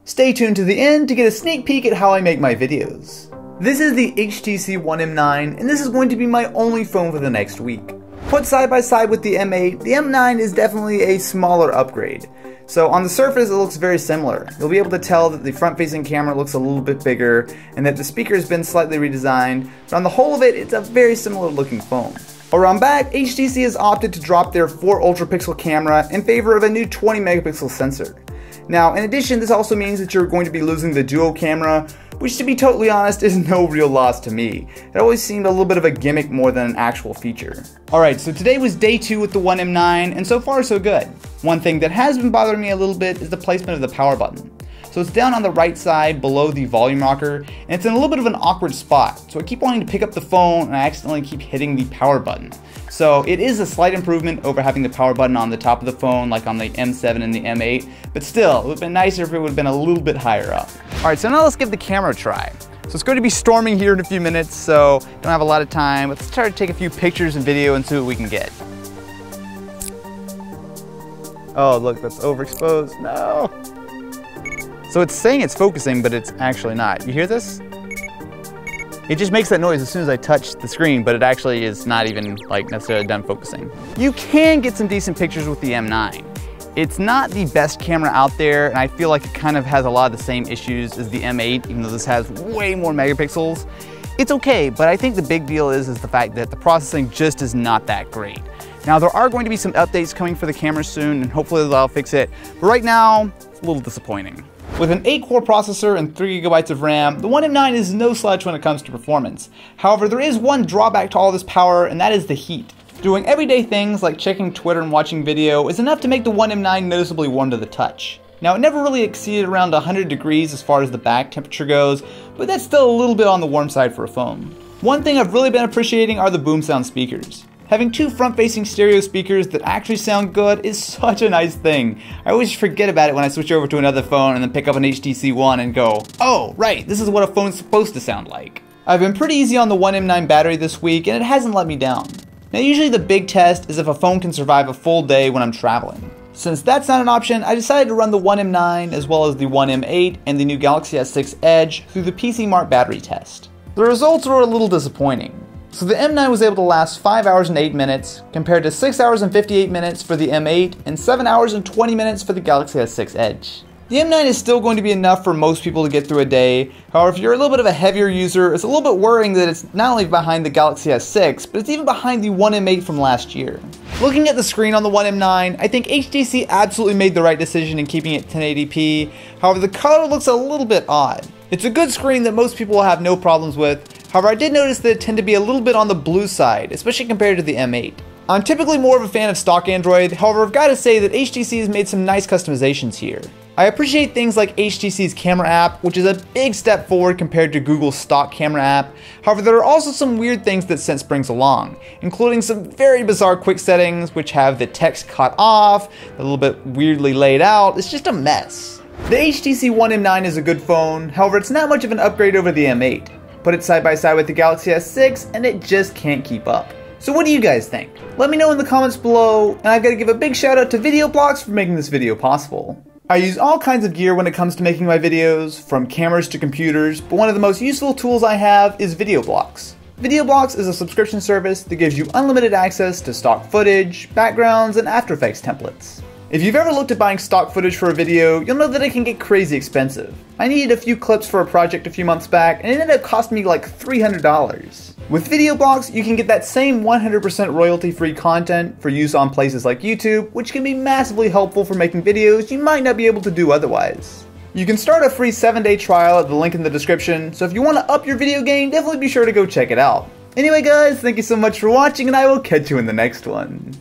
Stay tuned to the end to get a sneak peek at how I make my videos. This is the HTC One M9, and this is going to be my only phone for the next week. Put side by side with the M8, the M9 is definitely a smaller upgrade. So on the surface it looks very similar. You'll be able to tell that the front-facing camera looks a little bit bigger and that the speaker has been slightly redesigned, but on the whole of it, it's a very similar looking phone. Around back, HTC has opted to drop their 4 ultra-pixel camera in favor of a new 20 megapixel sensor. Now, in addition, this also means that you're going to be losing the dual camera, which to be totally honest is no real loss to me. It always seemed a little bit of a gimmick more than an actual feature. Alright, so today was day 2 with the One M9, and so far so good. One thing that has been bothering me a little bit is the placement of the power button. So it's down on the right side below the volume rocker, and it's in a little bit of an awkward spot. So I keep wanting to pick up the phone and I accidentally keep hitting the power button. So it is a slight improvement over having the power button on the top of the phone like on the M7 and the M8, but still, it would have been nicer if it would have been a little bit higher up. Alright, so now let's give the camera a try. So it's going to be storming here in a few minutes, so don't have a lot of time. Let's try to take a few pictures and video and see what we can get. Oh look, that's overexposed, no! So it's saying it's focusing, but it's actually not. You hear this? It just makes that noise as soon as I touch the screen, but it actually is not even like necessarily done focusing. You can get some decent pictures with the M9. It's not the best camera out there, and I feel like it kind of has a lot of the same issues as the M8, even though this has way more megapixels. It's okay, but I think the big deal is the fact that the processing just is not that great. Now, there are going to be some updates coming for the camera soon, and hopefully they'll fix it, but right now, it's a little disappointing. With an 8-core processor and 3 GB of RAM, the One M9 is no slouch when it comes to performance. However, there is one drawback to all this power, and that is the heat. Doing everyday things like checking Twitter and watching video is enough to make the One M9 noticeably warm to the touch. Now, it never really exceeded around 100 degrees as far as the back temperature goes, but that's still a little bit on the warm side for a phone. One thing I've really been appreciating are the boom sound speakers. Having 2 front-facing stereo speakers that actually sound good is such a nice thing. I always forget about it when I switch over to another phone and then pick up an HTC One and go, oh, right, this is what a phone's supposed to sound like. I've been pretty easy on the One M9 battery this week and it hasn't let me down. Now usually the big test is if a phone can survive a full day when I'm traveling. Since that's not an option, I decided to run the One M9 as well as the One M8 and the new Galaxy S6 Edge through the PC Mart battery test. The results were a little disappointing. So the M9 was able to last 5 hours and 8 minutes, compared to 6 hours and 58 minutes for the M8 and 7 hours and 20 minutes for the Galaxy S6 Edge. The M9 is still going to be enough for most people to get through a day. However, if you're a little bit of a heavier user, it's a little bit worrying that it's not only behind the Galaxy S6, but it's even behind the One M8 from last year. Looking at the screen on the One M9, I think HTC absolutely made the right decision in keeping it 1080p. However, the color looks a little bit odd. It's a good screen that most people will have no problems with. However, I did notice that it tend to be a little bit on the blue side, especially compared to the M8. I'm typically more of a fan of stock Android, however I've got to say that HTC has made some nice customizations here. I appreciate things like HTC's camera app, which is a big step forward compared to Google's stock camera app. However, there are also some weird things that Sense brings along, including some very bizarre quick settings which have the text cut off, a little bit weirdly laid out. It's just a mess. The HTC One M9 is a good phone, however it's not much of an upgrade over the M8. Put it side by side with the Galaxy S6 and it just can't keep up. So what do you guys think? Let me know in the comments below, and I've got to give a big shout out to VideoBlocks for making this video possible. I use all kinds of gear when it comes to making my videos, from cameras to computers, but one of the most useful tools I have is VideoBlocks. VideoBlocks is a subscription service that gives you unlimited access to stock footage, backgrounds, and After Effects templates. If you've ever looked at buying stock footage for a video, you'll know that it can get crazy expensive. I needed a few clips for a project a few months back, and it ended up costing me like $300. With VideoBlocks, you can get that same 100% royalty-free content for use on places like YouTube, which can be massively helpful for making videos you might not be able to do otherwise. You can start a free 7-day trial at the link in the description, so if you want to up your video game, definitely be sure to go check it out. Anyway guys, thank you so much for watching, and I will catch you in the next one.